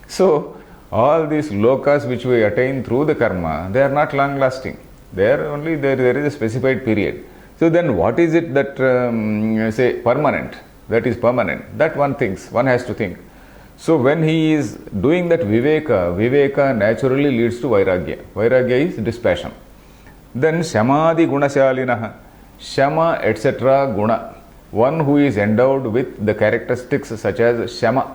So all these lokas which we attain through the karma, they are not long lasting. They are only there is a specified period. So then what is it that say permanent? That is permanent. That one thinks, one has to think. So when he is doing that viveka naturally leads to vairagya. Vairagya is dispassion. Then Shamadi Gunashalinaha, Shama etc. Guna, one who is endowed with the characteristics such as Shama.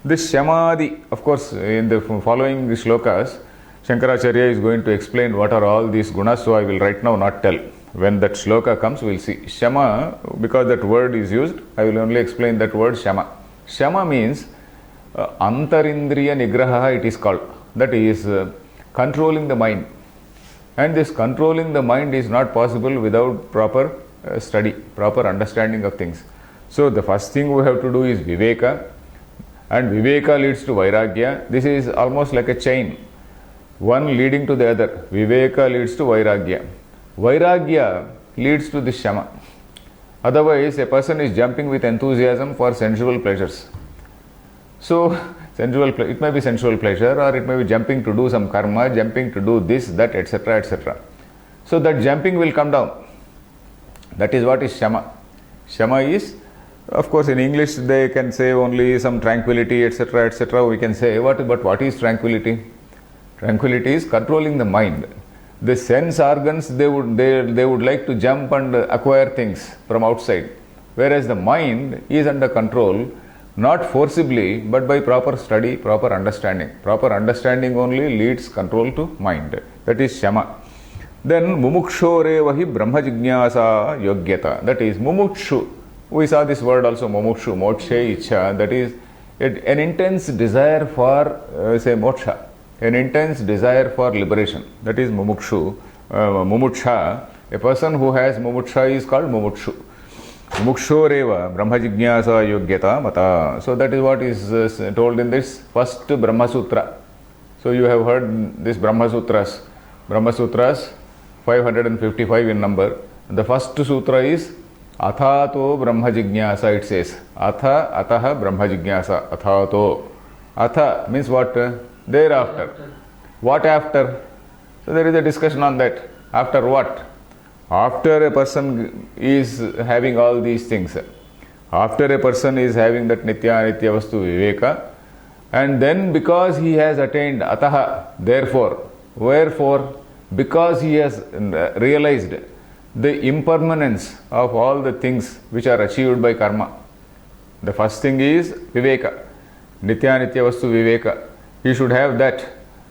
This Shamadi, of course, in the following shlokas, Shankaracharya is going to explain what are all these gunas, so I will right now not tell. When that shloka comes, we will see. Shama, because that word is used, I will only explain that word Shama. Shama means Antarindriya Nigraha, it is called. That is controlling the mind. And this controlling the mind is not possible without proper study, proper understanding of things. So the first thing we have to do is Viveka, and Viveka leads to Vairagya. This is almost like a chain, one leading to the other. Viveka leads to Vairagya. Vairagya leads to the Shama. Otherwise, a person is jumping with enthusiasm for sensual pleasures. So, it may be sensual pleasure, or it may be jumping to do some karma, jumping to do this, that, etc., etc. So that jumping will come down. That is what is Shama. Shama is, of course, in English they can say only some tranquility, etc., etc. We can say, but what is tranquility? Tranquility is controlling the mind. The sense organs, they would like to jump and acquire things from outside, whereas the mind is under control, not forcibly, but by proper study, proper understanding. Proper understanding only leads control to mind. That is Shama. Then Mumukshorevahi Brahma Jignasa Yogyata. That is Mumukshu. We saw this word also, Mumukshu, Mokshe Icha. That is an intense desire for, say, moksha. An intense desire for liberation. That is Mumukshu. Mumuksha. A person who has Mumuksha is called Mumukshu. Mukshoreva Brahma Jignasa Yogyata Mata. So that is what is told in this first Brahma Sutra. So you have heard this Brahma Sutras. Brahma Sutras 555 in number. The first sutra is Athato Brahma Jignasa, it says. Ataha Brahma Jignasa. Athato. Atha means what? Thereafter. What after? So there is a discussion on that. After what? After a person is having all these things, after a person is having that Nitya Nitya Vastu Viveka, and then because he has attained Ataha, therefore, wherefore, because he has realized the impermanence of all the things which are achieved by karma. The first thing is Viveka, Nitya Nitya Vastu Viveka. He should have that.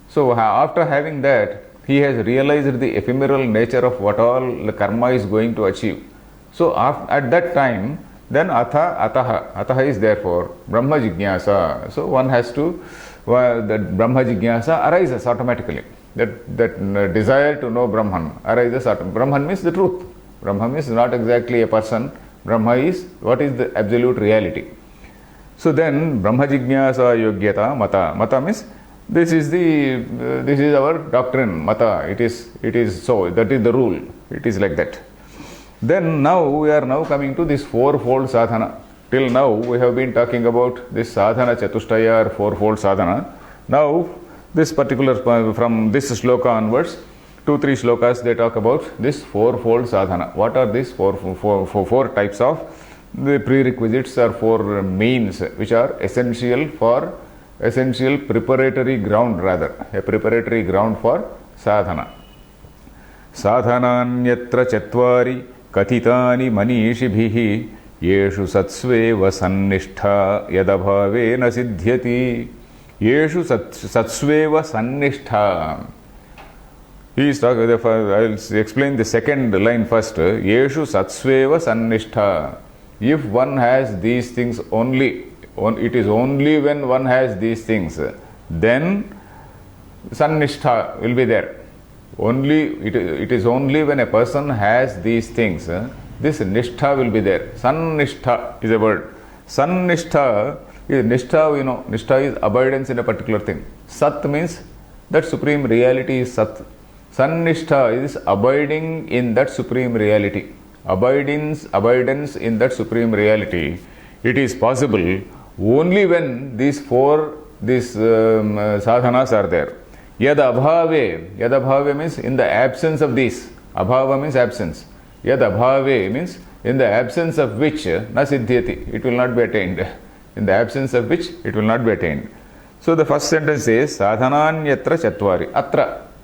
So after having that, he has realized the ephemeral nature of what all the karma is going to achieve. So at that time, then Ataha is therefore Brahma Jignasa. So one has to, that Brahma Jignasa arises automatically. That desire to know Brahman arises automatically. Brahman means the truth. Brahman is not exactly a person. Brahma is what is the absolute reality. So then Brahma Jignasa Yogyata Mata. Mata means this is our doctrine, mata. It is so. That is the rule. It is like that. Then now we are now coming to this fourfold sadhana. Till now we have been talking about this sadhana chatushtaya or fourfold sadhana. Now this particular from this shloka onwards, 2-3 shlokas they talk about this fourfold sadhana. What are these four types of the prerequisites or four means which are essential preparatory ground, rather a preparatory ground for sadhana. Sadhananyatra chatvari katitani manishibhihi yeshu satsveva sannistha yadabhavena siddhyati. Yeshu satsveva sannistha. He is talking, I will explain the second line first. Yeshu satsveva sannistha. If one has these things only, it is only when one has these things, then sannistha will be there. It is only when a person has these things, this nishtha will be there. Sannistha is a word. Sannistha is nishtha, we know. Nishtha is abidance in a particular thing. Sat means that supreme reality is Sat. Sannishtha is abiding in that supreme reality. Abidance in that supreme reality. It is possible only when these sadhanas are there. Yad abhave means in the absence of these. Abhava means absence. Yad abhave means in the absence of which na siddhyati, it will not be attained. In the absence of which it will not be attained. So the first sentence says sadhananyatra chatvari.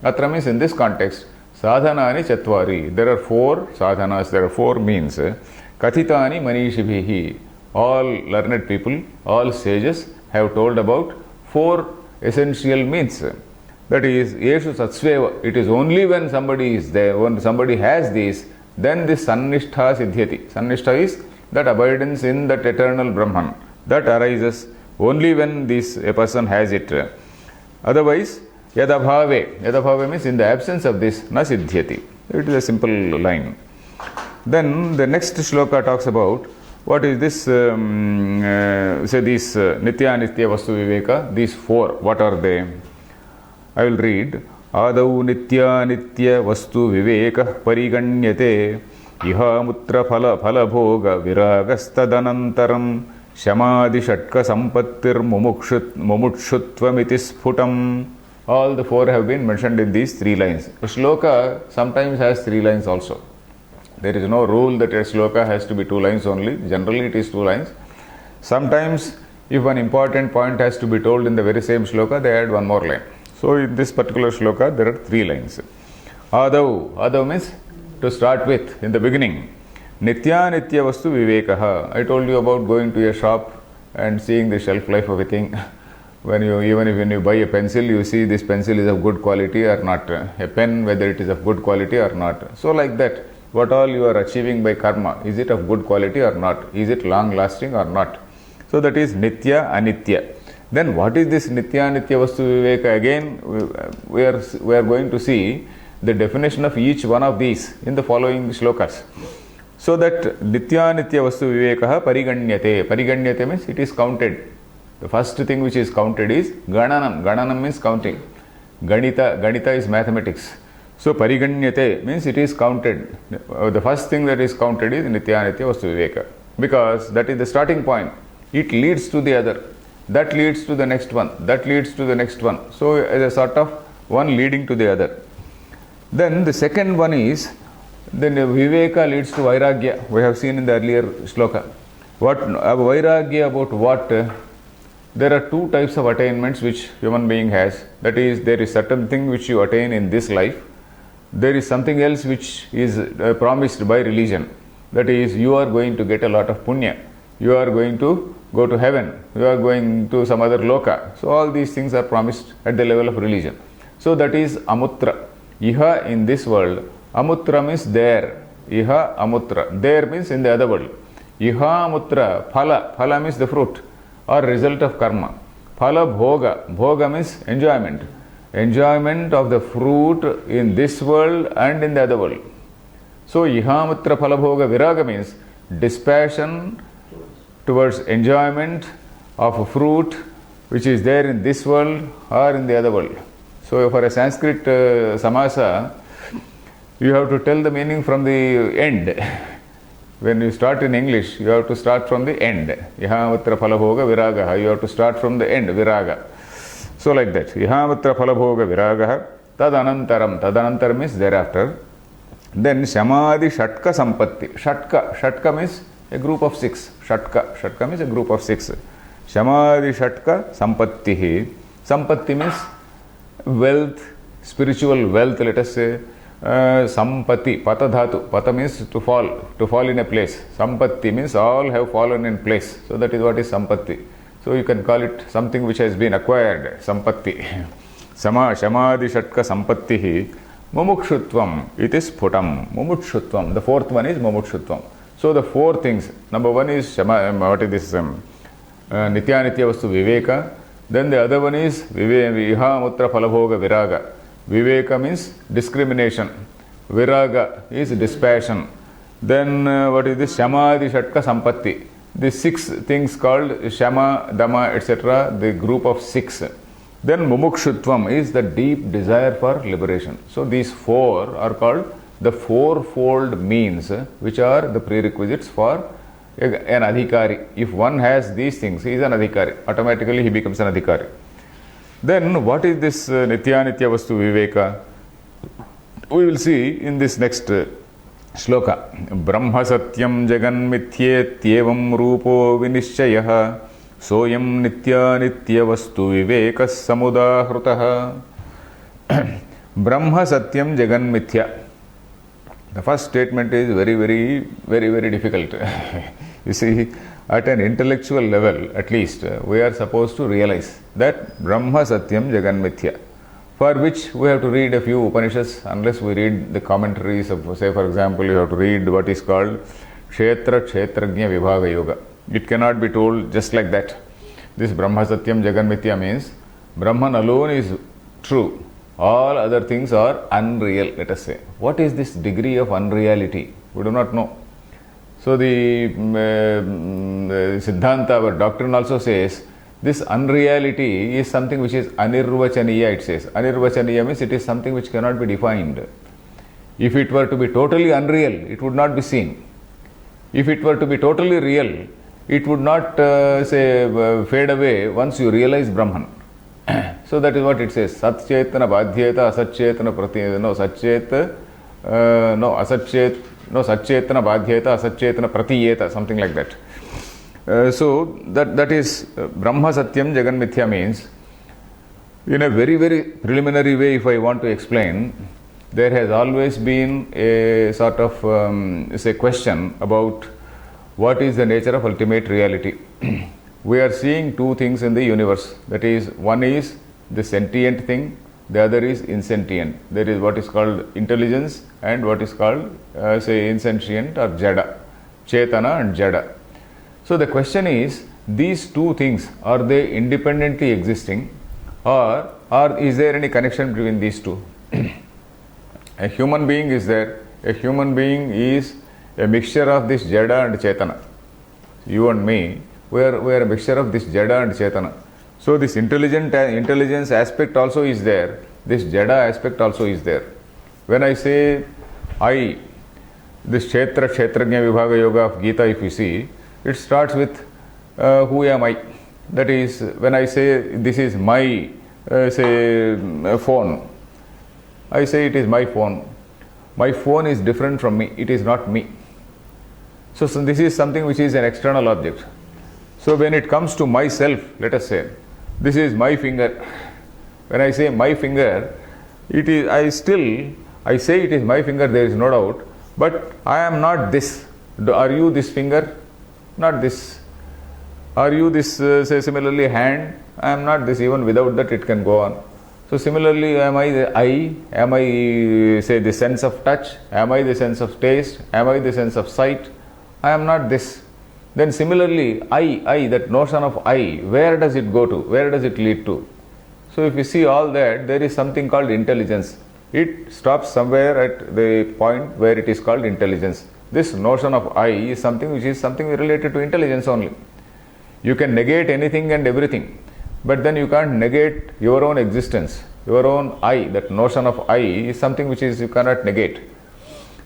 Atra means in this context. Sadhanani chatvari. There are 4 sadhanas, there are 4 means. Kathitani manishibhihi. All learned people, all sages have told about 4 essential means. That is, Yeshu Satsveva. It is only when somebody is there, when somebody has these, then this Sannishtha Siddhyati. Sannishtha is that abidance in that eternal Brahman. That arises only when a person has it. Otherwise, Yadabhave means in the absence of this, na Siddhyati. It is a simple line. Then the next shloka talks about what is this, say these Nitya Nitya Vastu Viveka, these 4, what are they? I will read. Adau Nitya Nitya Vastu Viveka Pariganyate Iha Mutra Phala Bhoga Viragastadanantaram Shamadhi Shatka Sampattir Mumukshuttvamiti Sphutam. All the 4 have been mentioned in these 3 lines. A shloka sometimes has 3 lines also. There is no rule that a shloka has to be 2 lines only. Generally it is 2 lines. Sometimes if an important point has to be told in the very same shloka, they add 1 more line. So in this particular shloka there are 3 lines. Adau means to start with, in the beginning. Nitya Nitya Vastu Vivekaha. I told you about going to a shop and seeing the shelf life of a thing. When you buy a pencil, you see this pencil is of good quality or not. A pen, whether it is of good quality or not. So like that, what all you are achieving by karma, is it of good quality or not? Is it long lasting or not? So that is Nitya Anitya. Then what is this Nitya Nitya Vastu Viveka? Again, we are going to see the definition of each one of these in the following shlokas. So that Nitya Nitya Vastu Vivekaha Pariganyate. Pariganyate means it is counted. The first thing which is counted is Gananam. Gananam means counting. Ganita is mathematics. So Pariganyate means it is counted. The first thing that is counted is Nitya Nitya Vastu Viveka. Because that is the starting point. It leads to the other. That leads to the next one. That leads to the next one. So as a sort of one leading to the other. Then the second one is, then Viveka leads to Vairagya. We have seen in the earlier shloka. What Vairagya about what? There are 2 types of attainments which human being has. That is, there is certain thing which you attain in this life. There is something else which is promised by religion. That is, you are going to get a lot of punya. You are going to go to heaven. You are going to some other loka. So all these things are promised at the level of religion. So that is Amutra. Iha in this world. Amutra means there. Iha Amutra. There means in the other world. Iha Amutra. Phala. Phala means the fruit or result of karma. Phala Bhoga. Bhoga means enjoyment. Enjoyment of the fruit in this world and in the other world. So Ihamutra Phala Bhoga Viraga means dispassion towards enjoyment of a fruit which is there in this world or in the other world. So for a Sanskrit samasa, you have to tell the meaning from the end. When you start in English, you have to start from the end. Ihamutra Phala Bhoga Viraga. You have to start from the end, Viraga. So like that. Ihamutra Phala Bhoga Viraga. Tadanantaram. Tadanantaram means thereafter. Then Shamadhi Shatka Sampatti. Shatka means a group of 6. Shatka means a group of 6. Shamadhi Shatka Sampattihi. Sampatti means wealth, spiritual wealth, let us say. Sampati, Pata Dhatu. Pata means to fall in a place. Sampatti means all have fallen in place. So that is what is Sampatti. So you can call it something which has been acquired, Sampatti. Shamadhi Shatka Sampattihi. Mumukshutvam, it is Phutam. Mumukshutvam. The fourth one is Mumukshutvam. So the 4 things. Number 1 is what is this? Nitya Nitya Vastu Viveka. Then the other one is Ihamutra Phala Bhoga Viraga. Viveka means discrimination. Viraga is dispassion. Then what is this? Shamadhi Shatka Sampatti. The 6 things called Shama, Dama, etc. The group of 6. Then mumukshutvam is the deep desire for liberation. So these four are called the fourfold means, which are the prerequisites for an adhikari. If one has these things, he is an adhikari. Automatically he becomes an adhikari. Then what is this nitya vastu viveka? We will see in this next shloka. Brahma satyam jagan mithyetyevam rupo vinishchayah soyam nitya vastu viveka samudahritah. Brahma satyam jagan mithya. The first statement is very difficult. You see, at an intellectual level, at least, we are supposed to realize that Brahma Satyam Jagan Mithya, for which we have to read a few Upanishads, unless we read the commentaries of, say, for example, you have to read what is called Kshetra Kshetrajna Vibhaga Yoga. It cannot be told just like that. This Brahma Satyam Jagan Mithya means Brahman alone is true. All other things are unreal, let us say. What is this degree of unreality? We do not know. So the Siddhanta, our doctrine also says, this unreality is something which is anirvachaniya, it says. Anirvachaniya means it is something which cannot be defined. If it were to be totally unreal, it would not be seen. If it were to be totally real, it would not, fade away once you realize Brahman. So that is what it says. Sat chetana badhyeta asatchetana prati, no, satchetana badhyeta asatchetana pratiyeta, something like that. So that is Brahma Satyam Jagan Mithya means, in a very preliminary way, if I want to explain, there has always been a sort of say question about what is the nature of ultimate reality. We are seeing two things in the universe. That is, one is the sentient thing, the other is insentient. There is what is called intelligence and what is called, insentient or jada, chetana and jada. So the question is, these two things, are they independently existing, or is there any connection between these two? A human being is there. A human being is a mixture of this jada and chetana. You and me, we are a mixture of this jada and chetana. So this intelligence aspect also is there. This jada aspect also is there. When I say I, this Kshetrajna Vibhaga Yoga of Gita, if you see, it starts with who am I? That is, when I say this is my phone, I say it is my phone. My phone is different from me. It is not me. So this is something which is an external object. So when it comes to myself, let us say, this is my finger. When I say my finger, it is, I say it is my finger, there is no doubt, but I am not this. Are you this finger? Not this. Are you this, similarly hand? I am not this, even without that it can go on. So similarly, am I the eye? Am I, the sense of touch? Am I the sense of taste? Am I the sense of sight? I am not this. Then similarly, I, that notion of I, where does it go to? Where does it lead to? So if you see all that, there is something called intelligence. It stops somewhere at the point where it is called intelligence. This notion of I is something which is something related to intelligence only. You can negate anything and everything, but then you can't negate your own existence. Your own I, that notion of I is something which is you cannot negate.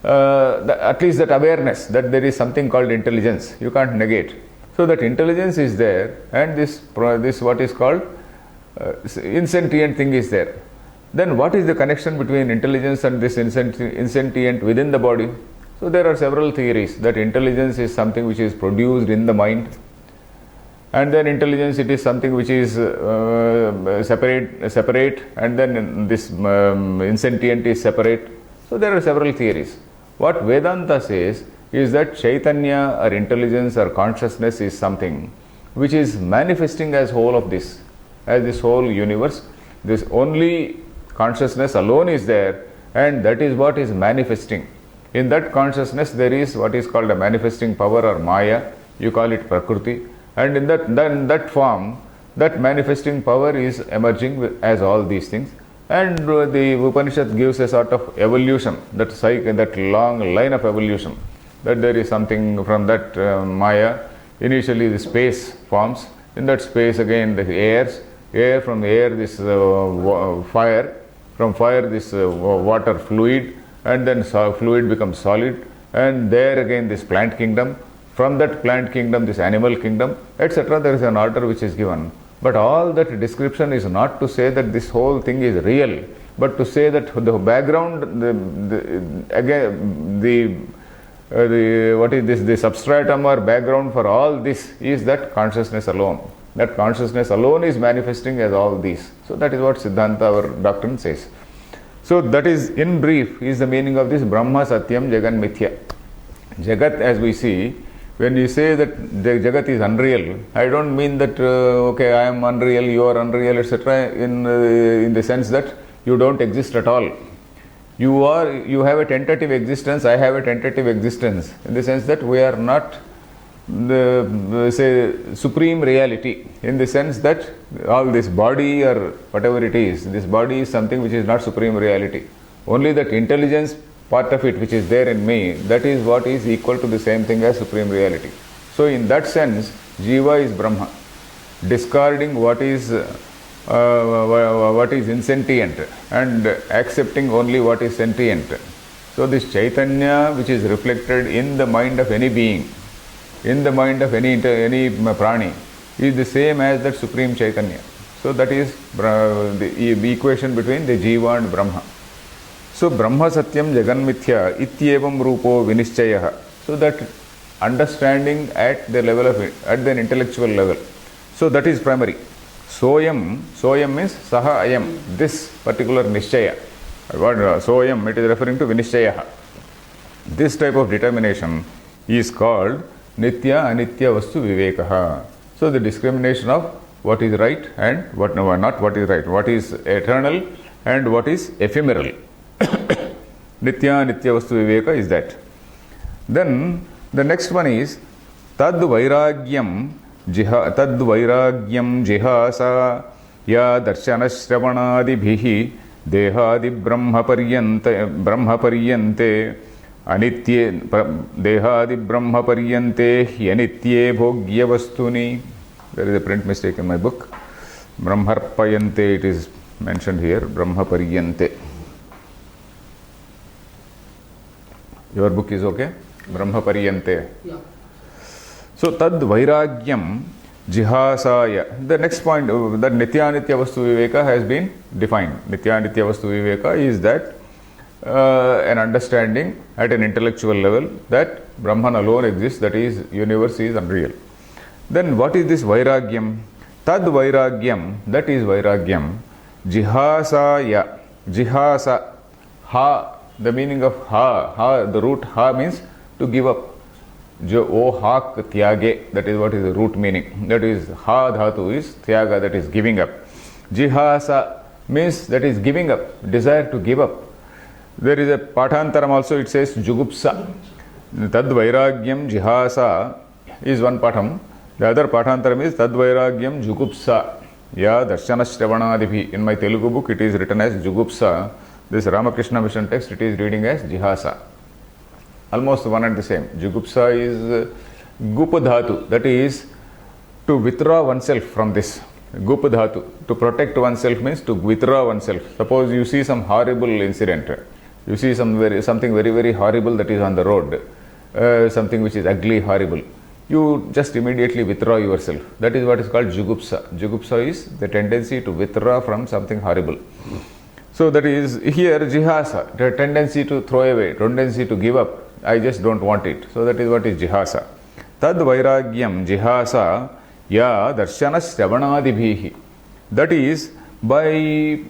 At least that awareness that there is something called intelligence, you can't negate. So that intelligence is there, and this what is called insentient thing is there. Then what is the connection between intelligence and this insentient within the body? So there are several theories that intelligence is something which is produced in the mind, and then intelligence, it is something which is separate, and then this insentient is separate. So there are several theories. What Vedanta says is that Chaitanya or intelligence or consciousness is something which is manifesting as whole of this, as this whole universe. This only consciousness alone is there, and that is what is manifesting. In that consciousness there is what is called a manifesting power or Maya, you call it Prakriti, and in that form, that manifesting power is emerging as all these things. And the Upanishad gives a sort of evolution, that long line of evolution, that there is something from that Maya. Initially the space forms, in that space again the airs air, from air this fire, from fire this water fluid, and then fluid becomes solid, and there again this plant kingdom, from that plant kingdom this animal kingdom, etc. There is an order which is given. But all that description is not to say that this whole thing is real, but to say that the background, what is this? The substratum or background for all this is that consciousness alone. That consciousness alone is manifesting as all these. So that is what Siddhanta, our doctrine, says. So that is, in brief, is the meaning of this Brahma Satyam Jagan Mithya. Jagat, as we see, when you say that the Jagat is unreal, I don't mean that, okay, I am unreal, you are unreal, etc., in the sense that you don't exist at all. You have a tentative existence, I have a tentative existence, in the sense that we are not say supreme reality, in the sense that all this body or whatever it is, this body is something which is not supreme reality. Only that intelligence part of it which is there in me, that is what is equal to the same thing as supreme reality. So in that sense, Jiva is Brahma, discarding what is insentient and accepting only what is sentient. So this Chaitanya which is reflected in the mind of any being, in the mind of any prani, is the same as that supreme Chaitanya. So that is the equation between the Jiva and Brahma. So Brahma Satyam Jagan Mithya Ityevam Rupo Vinischayah. So that understanding at the level of it, at the intellectual level. So that is primary. Soyam means Saha Ayam, this particular Nishchaya. Soyam, it is referring to Vinischayah. This type of determination is called Nitya Anitya Vastu Vivekaha. So the discrimination of what is right and what not what is right, what is eternal and what is ephemeral. Nitya Nitya Vastu Viveka is that. Then the next one is Tad Vairagyam Jihasa Ya Darshana Shravanadi Bhihi Dehadi Brahma Paryante Anitye Dehadi Brahma Paryante Yanitye Bhogya Vastuni. There is a print mistake in my book. Brahmarpayante, it is mentioned here. Brahma Paryante. Your book is okay? Brahma Paryante. Yeah. So Tad Vairagyam Jihasaya. The next point, that Nityanitya Vastu Viveka has been defined. Nityanitya Vastu Viveka is that an understanding at an intellectual level that Brahman alone exists, that is, universe is unreal. Then what is this Vairagyam? Tad Vairagyam, that is Vairagyam. Jihasaya. Jihasa. Ha. The meaning of ha, the root ha means to give up. Jo o hak tyage, that is what is the root meaning. That is ha dhatu is tyaga, that is giving up. Jihasa means that is giving up, desire to give up. There is a Pathantaram also, it says Jugupsa. Tad Vairagyam Jihasa is one Patham. The other Pathantaram is Tad Vairagyam Jugupsa. Ya Darshana Shravanadibhi. In my Telugu book it is written as Jugupsa. This Ramakrishna Mission text it is reading as Jihasa. Almost one and the same. Jugupsa is Gupadhatu, that is to withdraw oneself from this. Gupadhatu, to protect oneself means to withdraw oneself. Suppose you see some horrible incident, you see something very, very horrible that is on the road, something which is ugly, horrible. You just immediately withdraw yourself. That is what is called Jugupsa. Jugupsa is the tendency to withdraw from something horrible. So that is here Jihasa, the tendency to throw away, tendency to give up. I just don't want it. So that is what is Jihasa. Tad Vairagyam Jihasa Ya Darshana Shravanadibhihi. That is by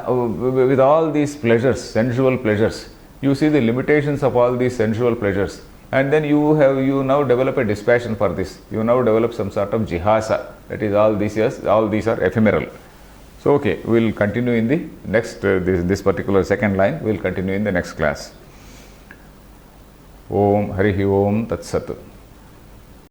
with all these pleasures, sensual pleasures. You see the limitations of all these sensual pleasures. And then you now develop a dispassion for this. You now develop some sort of Jihasa. That is all these are ephemeral. So okay, we will continue in the next, this particular second line, we will continue in the next class. Om Harihi Om Tat Sat.